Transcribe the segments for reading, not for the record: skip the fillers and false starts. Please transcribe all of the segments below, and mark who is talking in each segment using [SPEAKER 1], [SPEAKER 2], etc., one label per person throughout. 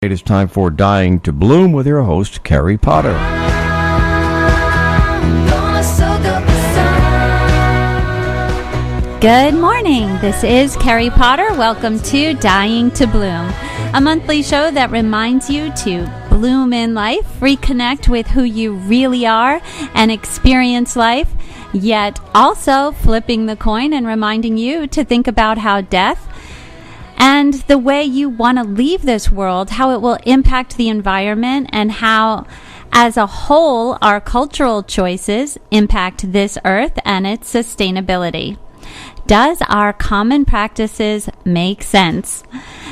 [SPEAKER 1] It is time for Dying to Bloom with your host, Carrie Potter.
[SPEAKER 2] Good morning. This is Carrie Potter. Welcome to Dying to Bloom, a monthly show that reminds you to bloom in life, reconnect with who you really are, and experience life, yet also flipping the coin and reminding you to think about how death and the way you want to leave this world, how it will impact the environment, and how, as a whole, our cultural choices impact this earth and its sustainability. Does our common practices make sense?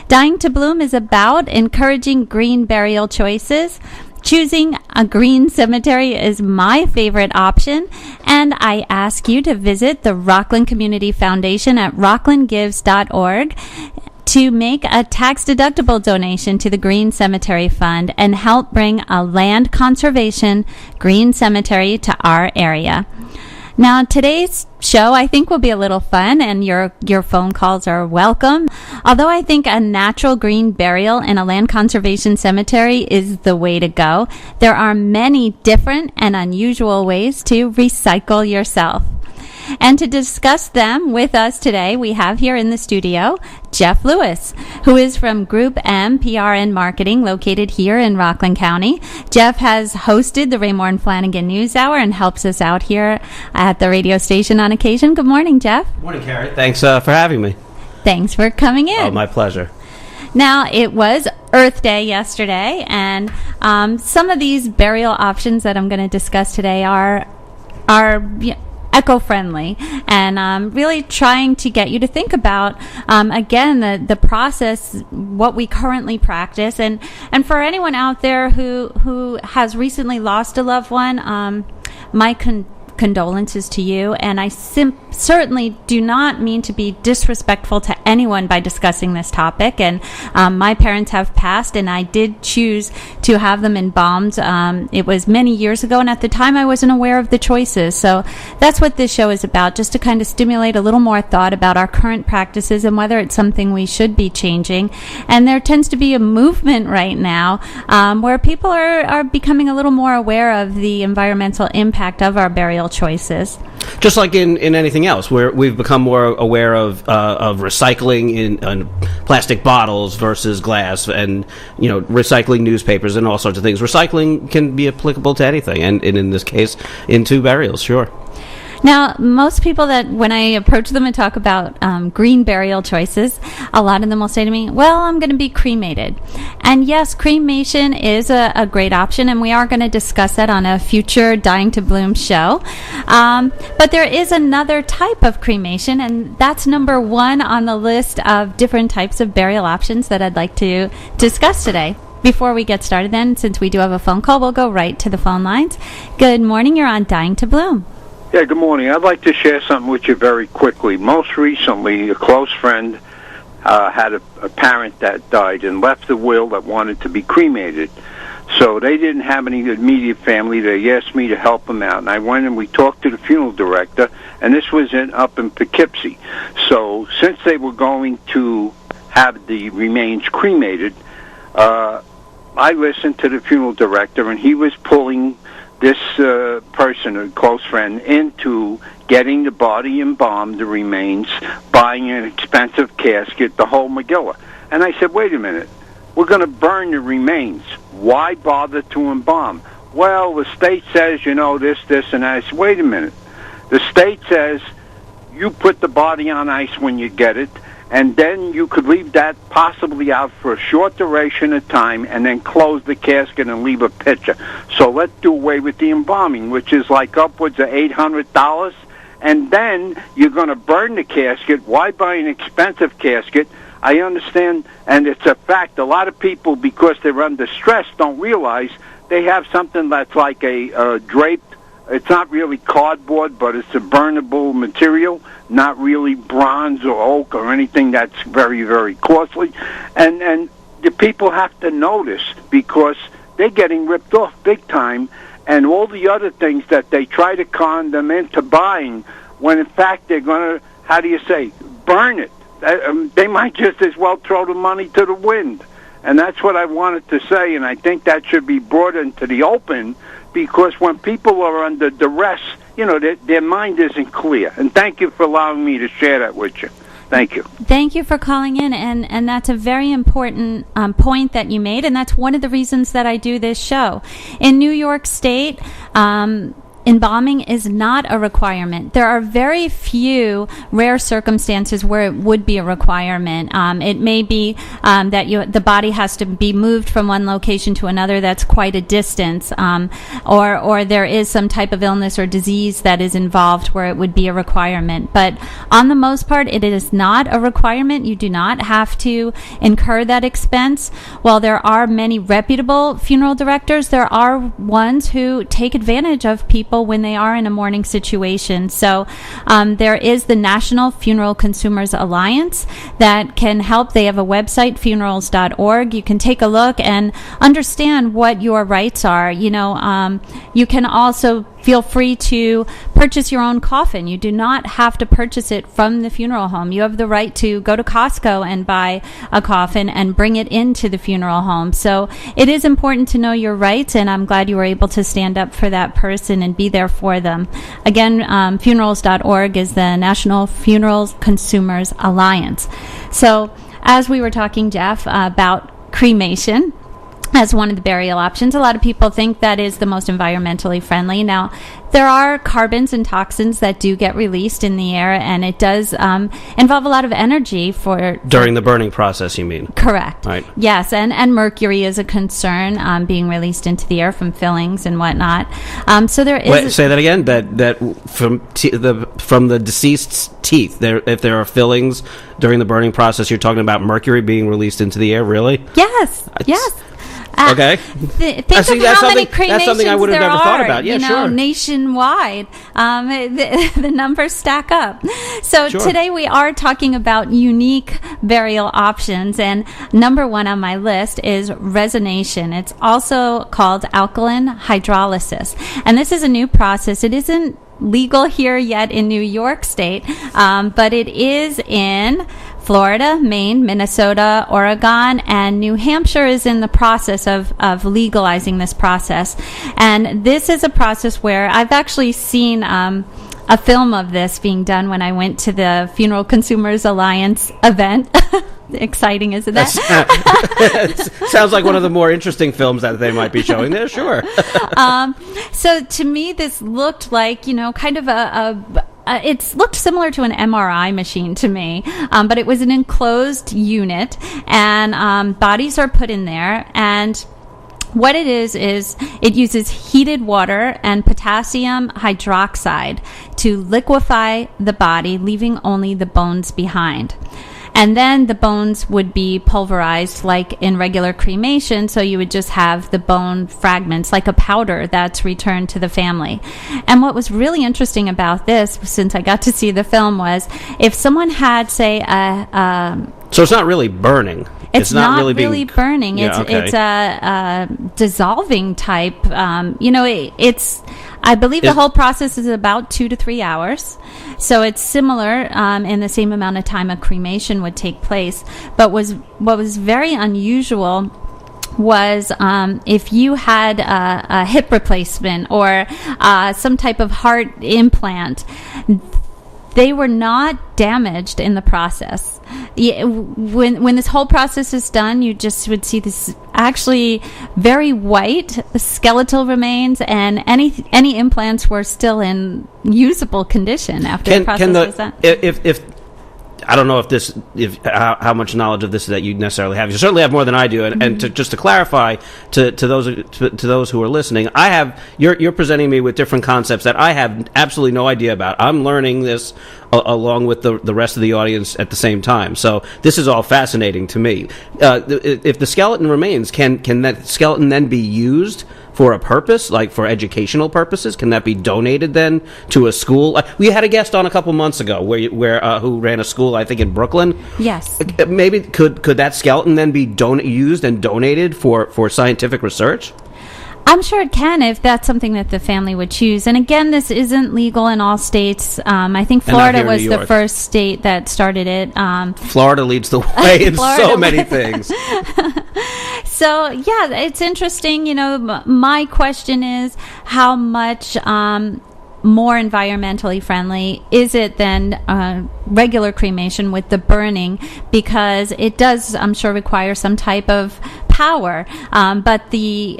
[SPEAKER 2] Dying to Bloom is about encouraging green burial choices. Choosing a green cemetery is my favorite option, and I ask you to visit the Rockland Community Foundation at rocklandgives.org to make a tax-deductible donation to the Green Cemetery Fund and help bring a land conservation green cemetery to our area. Now, today's show, I think, will be a little fun, and your phone calls are welcome. Although I think a natural green burial in a land conservation cemetery is the way to go, there are many different and unusual ways to recycle yourself. And to discuss them with us today, we have here in the studio Jeff Lewis, who is from Group M PR and Marketing, located here in Rockland County. Jeff has hosted the Raymore and Flanagan News Hour and helps us out here at the radio station on occasion. Good morning, Jeff.
[SPEAKER 3] Good morning, Carrie. Thanks for having me.
[SPEAKER 2] Thanks for coming in.
[SPEAKER 3] Oh, my pleasure.
[SPEAKER 2] Now, it was Earth Day yesterday, and some of these burial options that I'm going to discuss today are eco-friendly, and really trying to get you to think about, again, the process, what we currently practice. And for anyone out there who has recently lost a loved one, my condolences to you, and I certainly do not mean to be disrespectful to anyone by discussing this topic. And my parents have passed, and I did choose to have them embalmed. It was many years ago, and at the time I wasn't aware of the choices. So that's what this show is about, just to kind of stimulate a little more thought about our current practices and whether it's something we should be changing. And there tends to be a movement right now where people are becoming a little more aware of the environmental impact of our burial choices.
[SPEAKER 3] Just like in anything else, where we've become more aware of recycling in plastic bottles versus glass, and recycling newspapers and all sorts of things. Recycling can be applicable to anything, and in this case, into burials, sure.
[SPEAKER 2] Now, most people that when I approach them and talk about green burial choices, a lot of them will say to me, well, I'm going to be cremated. And yes, cremation is a great option, and we are going to discuss that on a future Dying to Bloom show. But there is another type of cremation, and that's number one on the list of different types of burial options that I'd like to discuss today. Before we get started then, since we do have a phone call, we'll go right to the phone lines. Good morning, you're on Dying to Bloom.
[SPEAKER 4] Yeah, good morning. I'd like to share something with you very quickly. Most recently, a close friend had a parent that died and left a will that wanted to be cremated. So they didn't have any immediate family. They asked me to help them out. And I went and we talked to the funeral director, and this was up in Poughkeepsie. So since they were going to have the remains cremated, I listened to the funeral director, and he was pulling this person, a close friend, into getting the body embalmed, the remains, buying an expensive casket, the whole Megillah. And I said, wait a minute, we're going to burn the remains. Why bother to embalm? Well, the state says, this, and that. I said, wait a minute. The state says you put the body on ice when you get it, and then you could leave that possibly out for a short duration of time and then close the casket and leave a picture. So let's do away with the embalming, which is like upwards of $800. And then you're going to burn the casket. Why buy an expensive casket? I understand, and it's a fact. A lot of people, because they're under stress, don't realize they have something that's like a draped. It's not really cardboard, but it's a burnable material, not really bronze or oak or anything that's very, very costly. And the people have to notice, because they're getting ripped off big time, and all the other things that they try to con them into buying, when in fact they're going to, burn it. They might just as well throw the money to the wind. And that's what I wanted to say, and I think that should be brought into the open, because when people are under duress, their mind isn't clear. And thank you for allowing me to share that with you. Thank you.
[SPEAKER 2] Thank you for calling in, and that's a very important point that you made, and that's one of the reasons that I do this show. In New York State, embalming is not a requirement. There are very few rare circumstances where it would be a requirement. It may be that the body has to be moved from one location to another that's quite a distance, or there is some type of illness or disease that is involved where it would be a requirement. But on the most part, it is not a requirement. You do not have to incur that expense. While there are many reputable funeral directors, there are ones who take advantage of people when they are in a mourning situation. So there is the National Funeral Consumers Alliance that can help. They have a website, funerals.org. You can take a look and understand what your rights are. You can also feel free to purchase your own coffin. You do not have to purchase it from the funeral home. You have the right to go to Costco and buy a coffin and bring it into the funeral home. So it is important to know your rights, and I'm glad you were able to stand up for that person and be there for them. Again, funerals.org is the National Funeral Consumers Alliance. So as we were talking, Jeff, about cremation as one of the burial options, a lot of people think that is the most environmentally friendly. Now, there are carbons and toxins that do get released in the air, and it does involve a lot of energy
[SPEAKER 3] during the burning process, you mean?
[SPEAKER 2] Correct.
[SPEAKER 3] Right.
[SPEAKER 2] Yes, and mercury is a concern being released into the air from fillings and whatnot. So there is.
[SPEAKER 3] Wait, say that again. That from the deceased's teeth, if there are fillings during the burning process, you're talking about mercury being released into the air. Really?
[SPEAKER 2] Yes. Yes.
[SPEAKER 3] Okay.
[SPEAKER 2] Think of how many cremations
[SPEAKER 3] that's something I would have
[SPEAKER 2] there
[SPEAKER 3] never thought about. Yeah, sure.
[SPEAKER 2] Nationwide, the numbers stack up. So
[SPEAKER 3] Sure.
[SPEAKER 2] Today we are talking about unique burial options, and number one on my list is resonation. It's also called alkaline hydrolysis, and this is a new process. It isn't legal here yet in New York State, but it is in Florida, Maine, Minnesota, Oregon, and New Hampshire is in the process of legalizing this process. And this is a process where I've actually seen a film of this being done when I went to the Funeral Consumers Alliance event. Exciting, isn't that?
[SPEAKER 3] Sounds like one of the more interesting films that they might be showing there. Sure.
[SPEAKER 2] So to me, this looked like, kind of it looked similar to an MRI machine to me, but it was an enclosed unit, and bodies are put in there, and what it is it uses heated water and potassium hydroxide to liquefy the body, leaving only the bones behind. And then the bones would be pulverized like in regular cremation, so you would just have the bone fragments like a powder that's returned to the family. And what was really interesting about this, since I got to see the film, was if someone had, say,
[SPEAKER 3] so it's not really burning.
[SPEAKER 2] It's not really
[SPEAKER 3] being
[SPEAKER 2] burning.
[SPEAKER 3] Yeah,
[SPEAKER 2] It's a dissolving type. It's. I believe the whole process is about 2 to 3 hours. So it's similar in the same amount of time a cremation would take place. But what was very unusual was if you had a hip replacement or some type of heart implant, they were not damaged in the process. When this whole process is done, you just would see this actually very white skeletal remains, and any implants were still in usable condition after the process was done.
[SPEAKER 3] If I don't know how much knowledge of this that you necessarily have. You certainly have more than I do. And just to clarify to those who are listening, you're presenting me with different concepts that I have absolutely no idea about. I'm learning this along with the rest of the audience at the same time. So this is all fascinating to me. If the skeleton remains, can that skeleton then be used for a purpose, like for educational purposes? Can that be donated then to a school? We had a guest on a couple months ago who ran a school, I think, in Brooklyn.
[SPEAKER 2] Yes.
[SPEAKER 3] Maybe could that skeleton then be used and donated for scientific research?
[SPEAKER 2] I'm sure it can if that's something that the family would choose. And again, this isn't legal in all states. I think
[SPEAKER 3] And not
[SPEAKER 2] Florida
[SPEAKER 3] here in
[SPEAKER 2] was
[SPEAKER 3] New
[SPEAKER 2] the
[SPEAKER 3] York.
[SPEAKER 2] first state that started it.
[SPEAKER 3] Florida leads the way in
[SPEAKER 2] Florida
[SPEAKER 3] so many things.
[SPEAKER 2] So, yeah, it's interesting. You know, my question is how much more environmentally friendly is it than regular cremation with the burning? Because it does, I'm sure, require some type of power. But the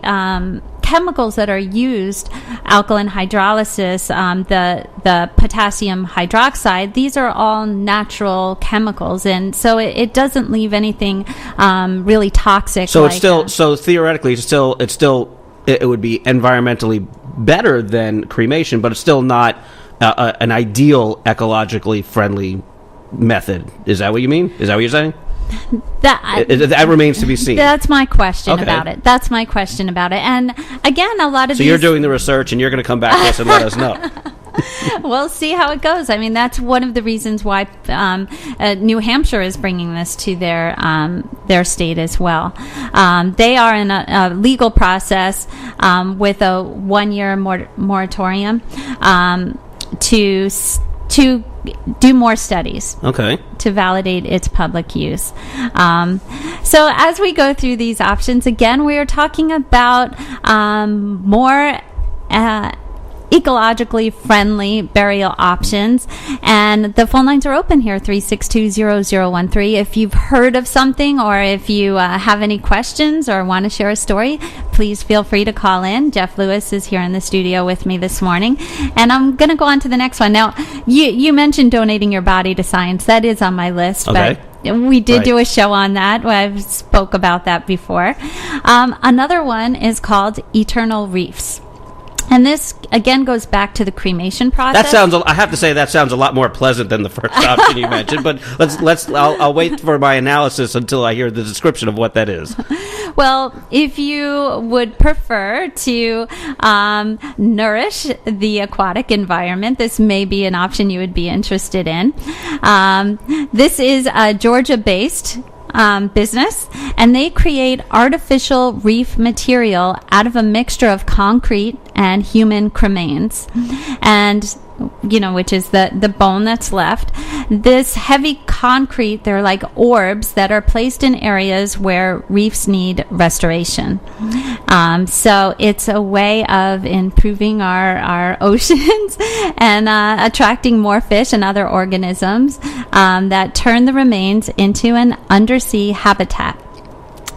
[SPEAKER 2] chemicals that are used, alkaline hydrolysis, the potassium hydroxide, these are all natural chemicals, and so it doesn't leave anything really toxic.
[SPEAKER 3] So
[SPEAKER 2] like,
[SPEAKER 3] it's still so theoretically it would be environmentally better than cremation, but it's still not an ideal ecologically friendly method. Is that what you mean? Is that what you're saying? That remains to be seen.
[SPEAKER 2] That's my question
[SPEAKER 3] Okay.
[SPEAKER 2] about it. That's my question about it. And again, a lot of
[SPEAKER 3] So
[SPEAKER 2] these,
[SPEAKER 3] you're doing the research, and you're going to come back to us and let us know.
[SPEAKER 2] we'll see how it goes. I mean, that's one of the reasons why New Hampshire is bringing this to their state as well. They are in a legal process with a 1-year moratorium to do more studies
[SPEAKER 3] Okay.
[SPEAKER 2] to validate its public use. So as we go through these options, again, we are talking about more ecologically friendly burial options, and the phone lines are open here, 362-0013. If you've heard of something, or if you have any questions or want to share a story, please feel free to call in. Jeff Lewis is here in the studio with me this morning, and I'm going to go on to the next one. Now, you mentioned donating your body to science. That is on my list.
[SPEAKER 3] Okay.
[SPEAKER 2] But we did
[SPEAKER 3] Right.
[SPEAKER 2] do a show on that. I've spoke about that before. Another one is called Eternal Reefs. And this, again, goes back to the cremation process.
[SPEAKER 3] I have to say, that sounds a lot more pleasant than the first option you mentioned. But I'll wait for my analysis until I hear the description of what that is.
[SPEAKER 2] Well, if you would prefer to nourish the aquatic environment, this may be an option you would be interested in. This is a Georgia-based business, and they create artificial reef material out of a mixture of concrete and human cremains, and which is the bone that's left. This heavy concrete, they're like orbs that are placed in areas where reefs need restoration. So it's a way of improving our oceans and attracting more fish and other organisms that turn the remains into an undersea habitat.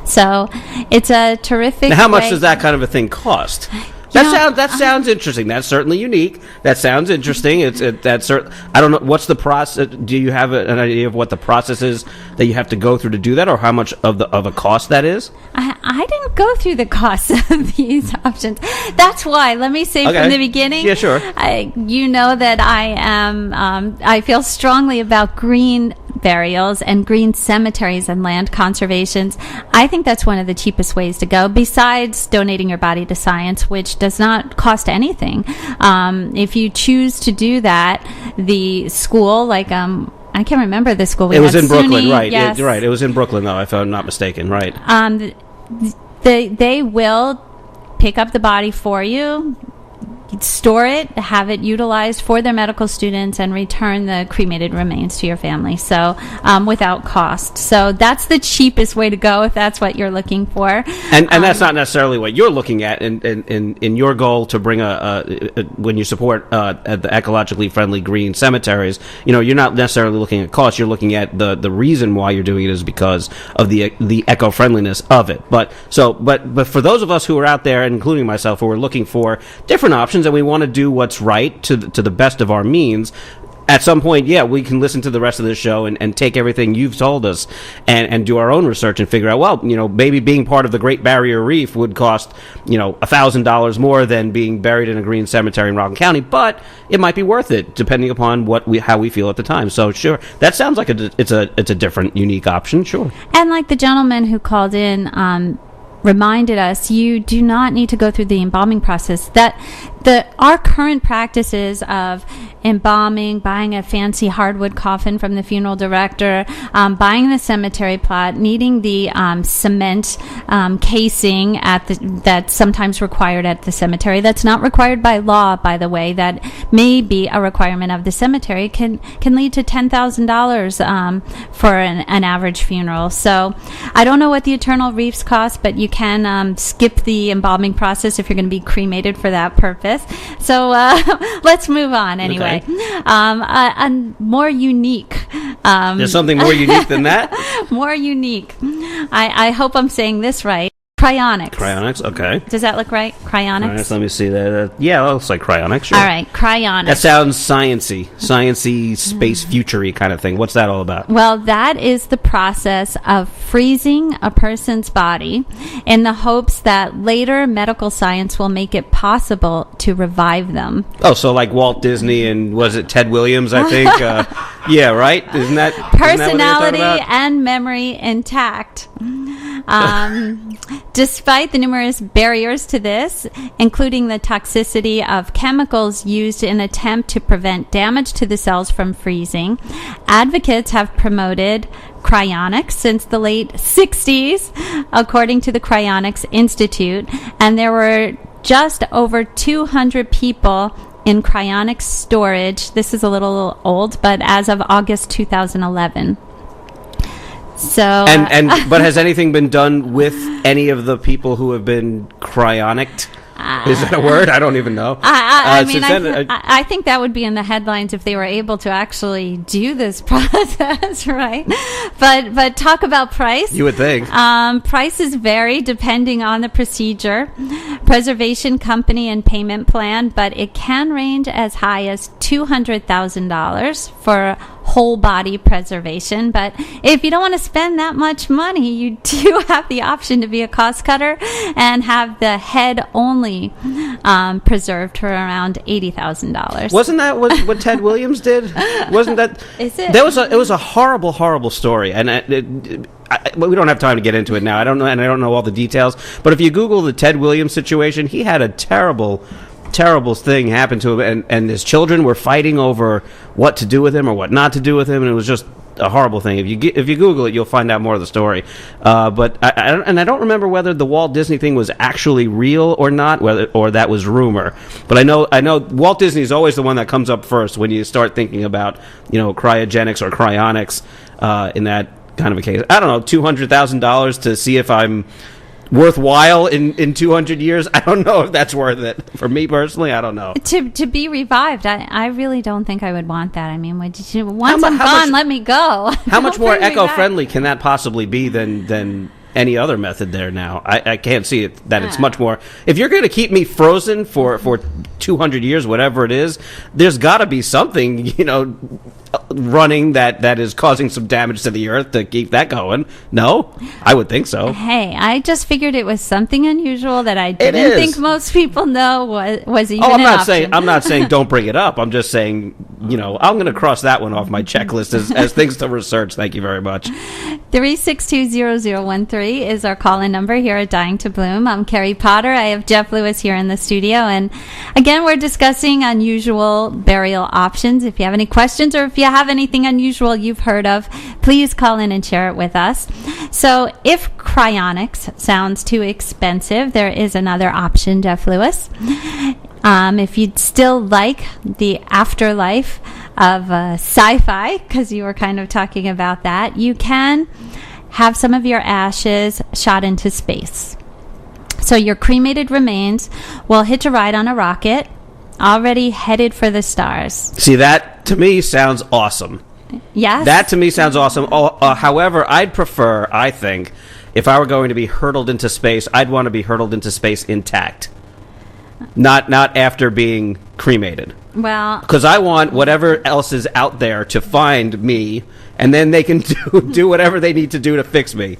[SPEAKER 2] So it's a terrific
[SPEAKER 3] Now, how much
[SPEAKER 2] way-
[SPEAKER 3] does that kind of a thing cost? That sounds interesting. That's certainly unique. That sounds interesting. I don't know what's the process. Do you have an idea of what the process is that you have to go through to do that, or how much of a cost that is?
[SPEAKER 2] I didn't go through the costs of these options. That's why. Let me say
[SPEAKER 3] Okay.
[SPEAKER 2] from the beginning.
[SPEAKER 3] Yeah, sure.
[SPEAKER 2] You know that I am. I feel strongly about green burials and green cemeteries and land conservations. I think that's one of the cheapest ways to go, besides donating your body to science, which does not cost anything. If you choose to do that, the school, I can't remember the school.
[SPEAKER 3] It was
[SPEAKER 2] had
[SPEAKER 3] in Brooklyn,
[SPEAKER 2] SUNY,
[SPEAKER 3] right?
[SPEAKER 2] Yes.
[SPEAKER 3] Right. It was in Brooklyn, though, if I'm not mistaken, right?
[SPEAKER 2] They will pick up the body for you, store it, have it utilized for their medical students, and return the cremated remains to your family. So without cost. So that's the cheapest way to go if that's what you're looking for.
[SPEAKER 3] And that's not necessarily what you're looking at in your goal to bring when you support the ecologically friendly green cemeteries. You're not necessarily looking at cost. You're looking at the reason why you're doing it is because of the eco-friendliness of it. But for those of us who are out there, including myself, who are looking for different options, and we want to do what's right to the best of our means, at some point, we can listen to the rest of the show and take everything you've told us and do our own research and figure out, maybe being part of the Great Barrier Reef would cost, $1,000 more than being buried in a green cemetery in Rockland County, but it might be worth it depending upon how we feel at the time. So sure, that sounds like it's a different, unique option. Sure.
[SPEAKER 2] And like the gentleman who called in reminded us, you do not need to go through the embalming process. That our current practices of embalming, buying a fancy hardwood coffin from the funeral director, buying the cemetery plot, needing the cement casing that's sometimes required at the cemetery. That's not required by law, by the way. That may be a requirement of the cemetery. Can lead to $10,000 for an average funeral. So I don't know what the eternal wreaths cost, but you can skip the embalming process if you're going to be cremated for that purpose. So let's move on anyway.
[SPEAKER 3] Okay.
[SPEAKER 2] A more unique.
[SPEAKER 3] There's something more unique than that?
[SPEAKER 2] More unique. I hope I'm saying this right. Cryonics.
[SPEAKER 3] Cryonics, okay.
[SPEAKER 2] Does that look right? Cryonics?
[SPEAKER 3] All right, let me see that. Yeah, that looks like cryonics, sure.
[SPEAKER 2] All right, cryonics.
[SPEAKER 3] That sounds sciencey, space future-y kind of thing. What's that all about?
[SPEAKER 2] Well, that is the process of freezing a person's body in the hopes that later medical science will make it possible to revive them.
[SPEAKER 3] Oh, so like Walt Disney and was it Ted Williams, I think? Yeah, right? Isn't that
[SPEAKER 2] Personality and memory intact. Despite the numerous barriers to this, including the toxicity of chemicals used in an attempt to prevent damage to the cells from freezing, advocates have promoted cryonics since the late 60s, according to the Cryonics Institute, and there were just over 200 people in cryonic storage. This is a little old, but as of August 2011. So
[SPEAKER 3] but has anything been done with any of the people who have been cryonicked? Is that a word? I don't even know.
[SPEAKER 2] I think that would be in the headlines if they were able to actually do this process, right? But talk about price.
[SPEAKER 3] You would think.
[SPEAKER 2] Prices vary depending on the procedure, preservation company, and payment plan, but it can range as high as $200,000 for whole body preservation. But if you don't want to spend that much money, you do have the option to be a cost cutter and have the head only preserved for around $80,000.
[SPEAKER 3] Wasn't that what Ted Williams did? Wasn't that?
[SPEAKER 2] Is it?
[SPEAKER 3] It was a horrible story, and we don't have time to get into it now. I don't know all the details. But if you Google the Ted Williams situation, he had a terrible thing happen to him, and his children were fighting over what to do with him or what not to do with him, and it was just a horrible thing. If you Google it, you'll find out more of the story. But I don't remember whether the Walt Disney thing was actually real or not, or that was rumor. But I know Walt Disney is always the one that comes up first when you start thinking about cryogenics or cryonics in that kind of a case. I don't know, $200,000 to see if I'm worthwhile in 200 years. I don't know if that's worth it. For me personally, I don't know. To
[SPEAKER 2] be revived, I really don't think I would want that. I mean, once I'm gone, let me go.
[SPEAKER 3] How much more eco-friendly can that possibly be than any other method there now? I can't see it that it's much more. If you're going to keep me frozen for 200 years, whatever it is, there's got to be something, running that is causing some damage to the earth to keep that going. No, I would think so.
[SPEAKER 2] Hey, I just figured it was something unusual that I didn't think most people know was even an option.
[SPEAKER 3] I'm not saying don't bring it up. I'm just saying, I'm going to cross that one off my checklist as things to research. Thank you very much.
[SPEAKER 2] 362-0013 is our call-in number here at Dying to Bloom. I'm Carrie Potter. I have Jeff Lewis here in the studio, and again, we're discussing unusual burial options. If you have any questions or if you have anything unusual you've heard of, please call in and share it with us. So if cryonics sounds too expensive, there is another option, Jeff Lewis. If you'd still like the afterlife of sci-fi, because you were kind of talking about that, you can have some of your ashes shot into space. So your cremated remains will hitch a ride on a rocket already headed for the stars.
[SPEAKER 3] See, that to me sounds awesome.
[SPEAKER 2] Yes?
[SPEAKER 3] That to me sounds awesome. However, I'd prefer, I think, if I were going to be hurtled into space, I'd want to be hurtled into space intact. Not after being cremated.
[SPEAKER 2] Well,
[SPEAKER 3] because I want whatever else is out there to find me, and then they can do whatever they need to do to fix me.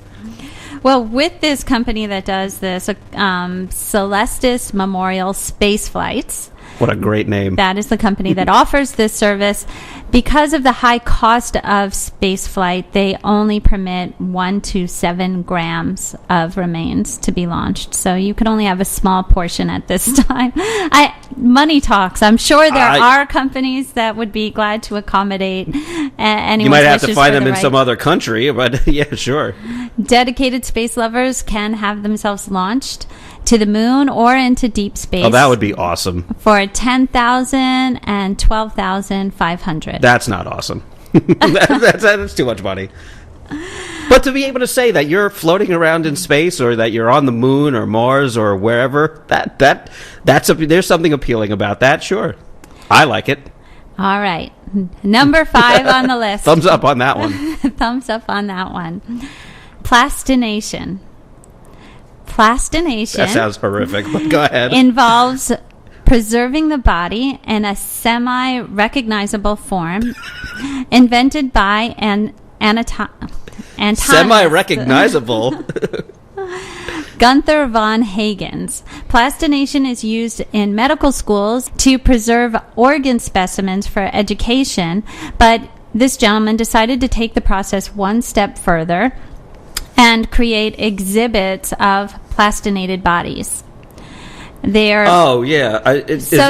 [SPEAKER 2] Well, with this company that does this, Celestis Memorial Space Flights.
[SPEAKER 3] What a great name.
[SPEAKER 2] That is the company that offers this service. Because of the high cost of space flight, they only permit 1 to 7 grams of remains to be launched. So you can only have a small portion at this time. money talks. I'm sure there are companies that would be glad to accommodate anyone's
[SPEAKER 3] You might have to
[SPEAKER 2] wishes
[SPEAKER 3] find
[SPEAKER 2] for
[SPEAKER 3] them
[SPEAKER 2] the
[SPEAKER 3] in
[SPEAKER 2] right.
[SPEAKER 3] some other country, but yeah, sure.
[SPEAKER 2] Dedicated space lovers can have themselves launched to the moon or into deep space.
[SPEAKER 3] Oh, that would be awesome.
[SPEAKER 2] For $10,000 and $12,500.
[SPEAKER 3] That's not awesome. That's too much money. But to be able to say that you're floating around in space, or that you're on the moon or Mars or wherever, there's something appealing about that. Sure, I like it.
[SPEAKER 2] All right. Number 5 on the list.
[SPEAKER 3] Thumbs up on that one.
[SPEAKER 2] Thumbs up on that one. Plastination. Plastination.
[SPEAKER 3] That sounds horrific, but go ahead.
[SPEAKER 2] Involves preserving the body in a semi-recognizable form invented by an anatomist.
[SPEAKER 3] Semi-recognizable.
[SPEAKER 2] Gunther von Hagens. Plastination is used in medical schools to preserve organ specimens for education, but this gentleman decided to take the process one step further and create exhibits of plastinated bodies. They're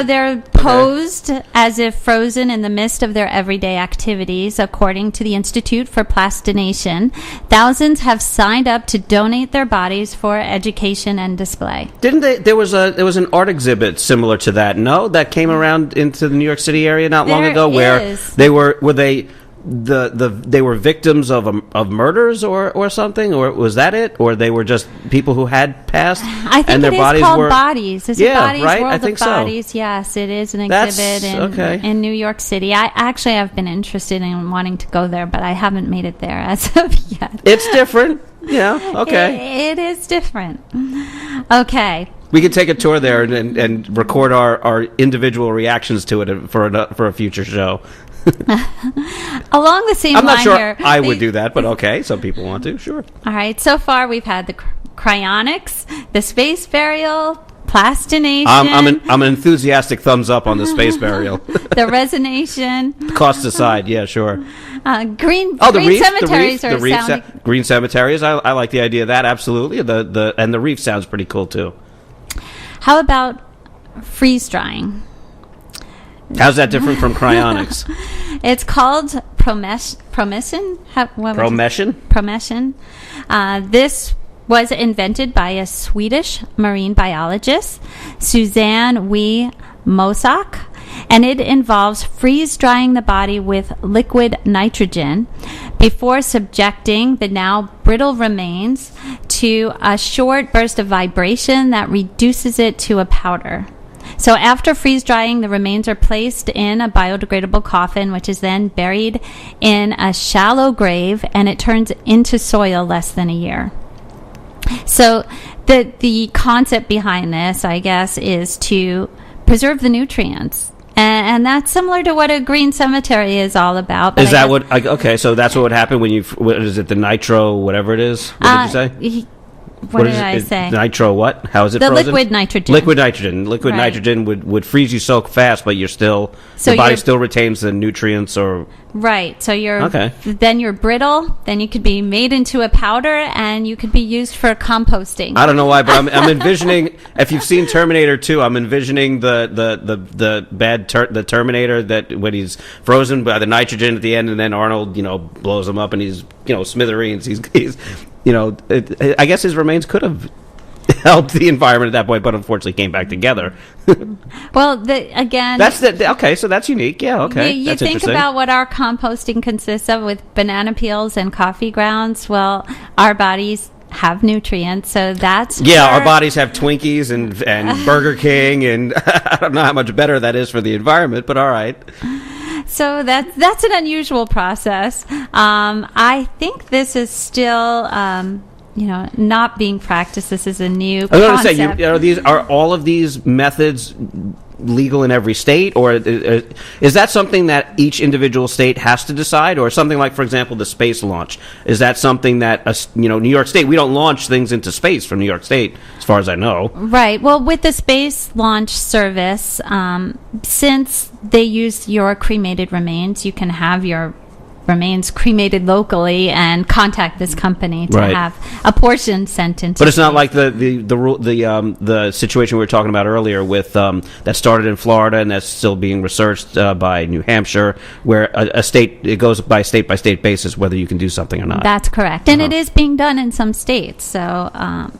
[SPEAKER 2] they're posed as if frozen in the midst of their everyday activities, according to the Institute for Plastination. Thousands have signed up to donate their bodies for education and display.
[SPEAKER 3] Didn't they? There was an art exhibit similar to that. No, that came around into the New York City area not long ago, where they were they were victims of murders or something, or was that it? Or they were just people who had passed
[SPEAKER 2] I think
[SPEAKER 3] and their
[SPEAKER 2] it is
[SPEAKER 3] bodies
[SPEAKER 2] called
[SPEAKER 3] were
[SPEAKER 2] Bodies. Is it Bodies?
[SPEAKER 3] right?
[SPEAKER 2] World
[SPEAKER 3] I think
[SPEAKER 2] of Bodies. Yes, it is an exhibit in New York City. I've been interested in wanting to go there, but I haven't made it there as of yet.
[SPEAKER 3] It's different. Yeah. Okay.
[SPEAKER 2] It is different. Okay.
[SPEAKER 3] We could take a tour there and record our individual reactions to it for a future show.
[SPEAKER 2] Along the same
[SPEAKER 3] I'm not
[SPEAKER 2] line
[SPEAKER 3] sure
[SPEAKER 2] here,
[SPEAKER 3] I would do that, but okay, some people want to, sure.
[SPEAKER 2] All right, so far we've had the cryonics, the space burial, plastination.
[SPEAKER 3] I'm an enthusiastic thumbs up on the space burial.
[SPEAKER 2] The resonation.
[SPEAKER 3] Cost aside, yeah, sure.
[SPEAKER 2] Green
[SPEAKER 3] reef,
[SPEAKER 2] cemeteries
[SPEAKER 3] the reef,
[SPEAKER 2] sounding.
[SPEAKER 3] green cemeteries. I like the idea of that, absolutely. The reef sounds pretty cool too.
[SPEAKER 2] How about freeze drying?
[SPEAKER 3] How's that different from cryonics?
[SPEAKER 2] It's called promession. Promession. This was invented by a Swedish marine biologist, Suzanne Wee Mosak, and it involves freeze drying the body with liquid nitrogen before subjecting the now brittle remains to a short burst of vibration that reduces it to a powder. So after freeze drying, the remains are placed in a biodegradable coffin, which is then buried in a shallow grave, and it turns into soil less than a year. So the concept behind this, I guess, is to preserve the nutrients. And that's similar to what a green cemetery is all about. But
[SPEAKER 3] is that what? Okay, so that's what would happen when what is it? The nitro, whatever it is. What did you say?
[SPEAKER 2] What did I say?
[SPEAKER 3] Nitro what? How is it
[SPEAKER 2] the
[SPEAKER 3] frozen?
[SPEAKER 2] Liquid nitrogen.
[SPEAKER 3] Liquid nitrogen. Liquid
[SPEAKER 2] Right.
[SPEAKER 3] nitrogen would freeze you so fast, but you're still
[SPEAKER 2] So
[SPEAKER 3] your body
[SPEAKER 2] you're-
[SPEAKER 3] still retains the nutrients or
[SPEAKER 2] Right. So
[SPEAKER 3] Okay.
[SPEAKER 2] then you're brittle. Then you could be made into a powder, and you could be used for composting.
[SPEAKER 3] I don't know why, but I'm envisioning. If you've seen Terminator 2, I'm envisioning the Terminator that when he's frozen by the nitrogen at the end, and then Arnold, blows him up, and he's smithereens. He's I guess his remains could have helped the environment at that point, but unfortunately came back together.
[SPEAKER 2] Well, again,
[SPEAKER 3] That's okay. So that's unique. Yeah. Okay.
[SPEAKER 2] You
[SPEAKER 3] That's
[SPEAKER 2] think
[SPEAKER 3] interesting.
[SPEAKER 2] about what our composting consists of with banana peels and coffee grounds. Well, our bodies have nutrients, so that's
[SPEAKER 3] Yeah,
[SPEAKER 2] where-
[SPEAKER 3] our bodies have Twinkies and Burger King, and I don't know how much better that is for the environment, but all right.
[SPEAKER 2] So that's an unusual process. I think this is still, not being practiced. This is a new
[SPEAKER 3] I was
[SPEAKER 2] concept.
[SPEAKER 3] going to say, are all of these methods legal in every state, or is that something that each individual state has to decide, or something like, for example, the space launch? Is that something that New York State? We don't launch things into space from New York State, as far as I know.
[SPEAKER 2] Right. Well, with the space launch service, since they use your cremated remains, you can have your remains cremated locally and contact this company to
[SPEAKER 3] Right.
[SPEAKER 2] have a portion sent into.
[SPEAKER 3] But it's not like the situation we were talking about earlier with that started in Florida and that's still being researched by New Hampshire, where a state, it goes by state basis whether you can do something or not.
[SPEAKER 2] That's correct. And it is being done in some states. So,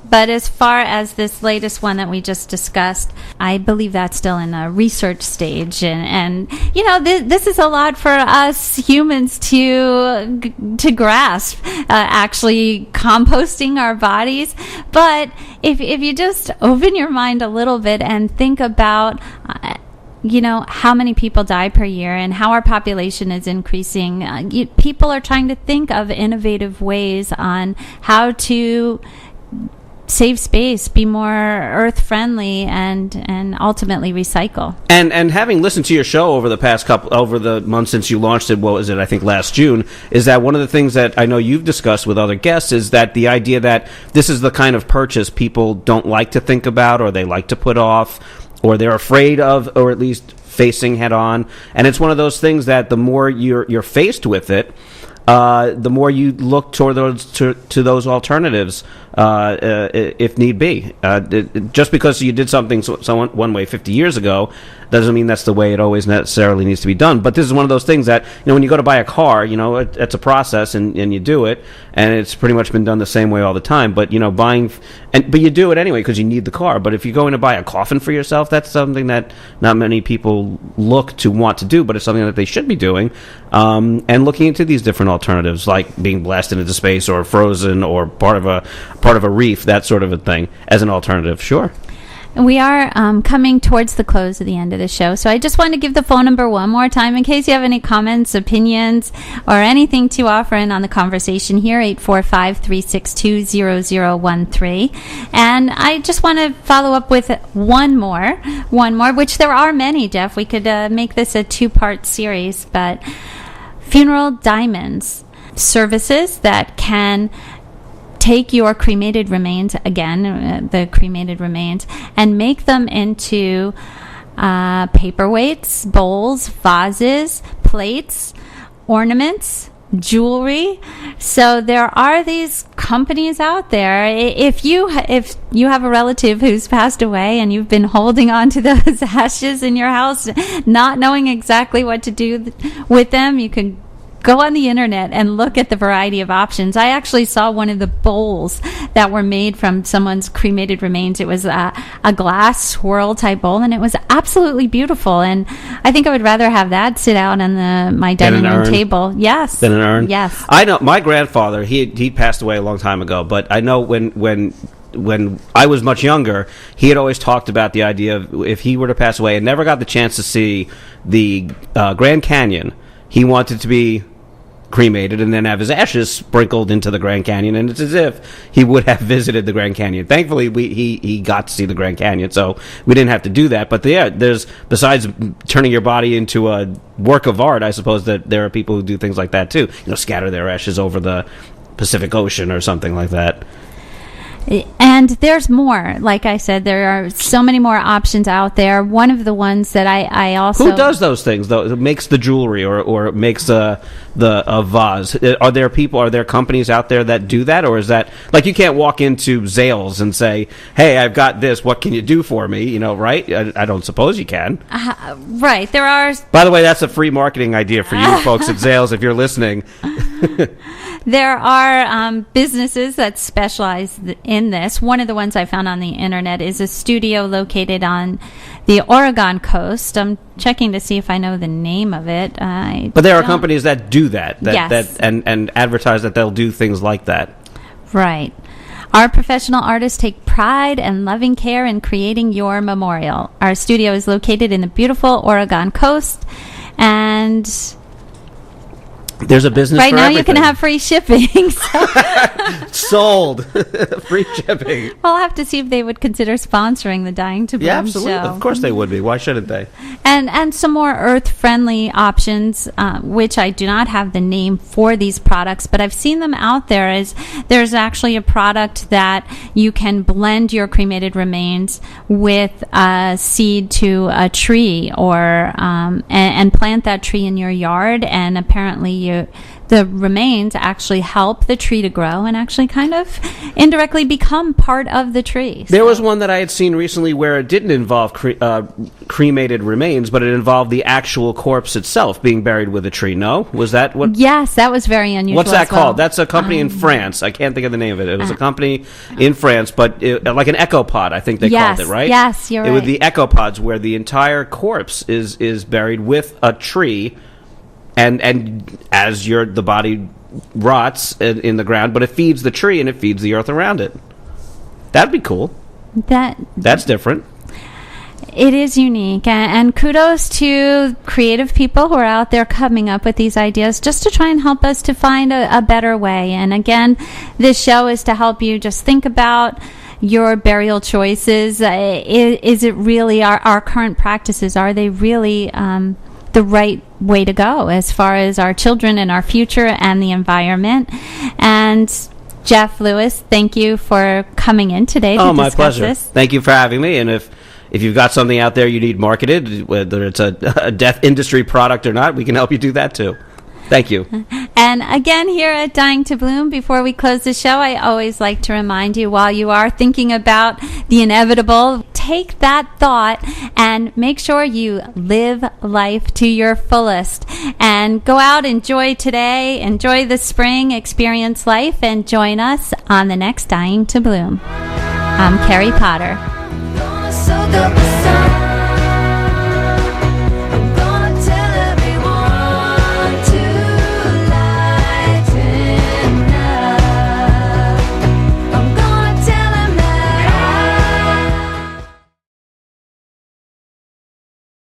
[SPEAKER 2] but as far as this latest one that we just discussed, I believe that's still in a research stage. And you know, this is a lot for us humans to grasp, actually composting our bodies. But if you just open your mind a little bit and think about you know, how many people die per year and how our population is increasing. People are trying to think of innovative ways on how to save space, be more earth friendly, and ultimately recycle.
[SPEAKER 3] And having listened to your show over the months since you launched it, what was it, I think last June, is that one of the things that I know you've discussed with other guests is that the idea that this is the kind of purchase people don't like to think about, or they like to put off, or they're afraid of, or at least facing head on. And it's one of those things that the more you're faced with it, the more you look toward to those alternatives, if need be. Just because you did something one way 50 years ago doesn't mean that's the way it always necessarily needs to be done. But this is one of those things that, you know, when you go to buy a car, you know, it's a process and you do it, and it's pretty much been done the same way all the time. But, you know, but you do it anyway because you need the car. But if you're going to buy a coffin for yourself, that's something that not many people look to want to do, but it's something that they should be doing. And looking into these different alternatives, like being blasted into space or frozen or part of a reef, that sort of a thing, as an alternative. Sure.
[SPEAKER 2] We are coming towards the close of the end of the show, so I just want to give the phone number one more time in case you have any comments, opinions, or anything to offer in on the conversation here, 845-362-0013. And I just want to follow up with one more, which there are many, Jeff. We could make this a two-part series, but Funeral Diamonds, services that can take your cremated remains, the cremated remains, and make them into paperweights, bowls, vases, plates, ornaments, jewelry. So there are these companies out there. If you have a relative who's passed away and you've been holding on to those ashes in your house, not knowing exactly what to do with them, you can go on the internet and look at the variety of options. I actually saw one of the bowls that were made from someone's cremated remains. It was a glass swirl type bowl, and it was absolutely beautiful. And I think I would rather have that sit out on my dining room table. Yes.
[SPEAKER 3] Than an urn?
[SPEAKER 2] Yes.
[SPEAKER 3] I know my grandfather, he passed away a long time ago, but I know when I was much younger, he had always talked about the idea of if he were to pass away and never got the chance to see the Grand Canyon, he wanted to be cremated and then have his ashes sprinkled into the Grand Canyon, and it's as if he would have visited the Grand Canyon. Thankfully, he got to see the Grand Canyon, so we didn't have to do that. But yeah, there's, besides turning your body into a work of art, I suppose that there are people who do things like that too. You know, scatter their ashes over the Pacific Ocean or something like that.
[SPEAKER 2] And there's more. Like I said, there are so many more options out there. One of the ones that I also...
[SPEAKER 3] Who does those things, though? Makes the jewelry or makes a vase? Are there companies out there that do that? Or is that... Like, you can't walk into Zales and say, hey, I've got this, what can you do for me? You know, right? I don't suppose you can.
[SPEAKER 2] Right. There are...
[SPEAKER 3] By the way, that's a free marketing idea for you folks at Zales if you're listening.
[SPEAKER 2] There are businesses that specialize in this. One of the ones I found on the internet is a studio located on the Oregon coast. I'm checking to see if I know the name of it.
[SPEAKER 3] But there are companies that do that,
[SPEAKER 2] yes.
[SPEAKER 3] and advertise that they'll do things like that.
[SPEAKER 2] Right. Our professional artists take pride and loving care in creating your memorial. Our studio is located in the beautiful Oregon coast, and...
[SPEAKER 3] There's a business
[SPEAKER 2] right
[SPEAKER 3] for
[SPEAKER 2] now
[SPEAKER 3] everything.
[SPEAKER 2] You can have free shipping. So.
[SPEAKER 3] Sold. Free shipping.
[SPEAKER 2] We'll have to see if they would consider sponsoring the Dying to Bloom
[SPEAKER 3] absolutely.
[SPEAKER 2] show.
[SPEAKER 3] Of course they would be. Why shouldn't they?
[SPEAKER 2] And some more earth-friendly options, which I do not have the name for these products, but I've seen them out there. There's actually a product that you can blend your cremated remains with a seed to a tree, or and plant that tree in your yard, and apparently the remains actually help the tree to grow and actually kind of indirectly become part of the tree.
[SPEAKER 3] There was one that I had seen recently where it didn't involve cremated remains, but it involved the actual corpse itself being buried with a tree. No? Was that what?
[SPEAKER 2] Yes, that was very unusual.
[SPEAKER 3] What's that
[SPEAKER 2] as well.
[SPEAKER 3] called? That's a company in France. I can't think of the name of it. It was a company in France, but like an ecopod, I think they called it, right?
[SPEAKER 2] Yes, you're
[SPEAKER 3] right.
[SPEAKER 2] It
[SPEAKER 3] was the ecopods where the entire corpse is buried with a tree, and as the body rots in the ground, but it feeds the tree and it feeds the earth around it. That'd be cool. That's different.
[SPEAKER 2] It is unique, and kudos to creative people who are out there coming up with these ideas just to try and help us to find a better way. And again, this show is to help you just think about your burial choices. Is it really our current practices? Are they really the right way to go as far as our children and our future and the environment? And Jeff Lewis, thank you for coming in today to discuss
[SPEAKER 3] my pleasure.
[SPEAKER 2] this.
[SPEAKER 3] Thank you for having me. And if you've got something out there you need marketed, whether it's a death industry product or not, we can help you do that too. Thank you.
[SPEAKER 2] And again, here at Dying to Bloom, before we close the show, I always like to remind you, while you are thinking about the inevitable, take that thought and make sure you live life to your fullest. And go out, enjoy today, enjoy the spring, experience life, and join us on the next Dying to Bloom. I'm Carrie Potter.
[SPEAKER 5] Soak up the sun.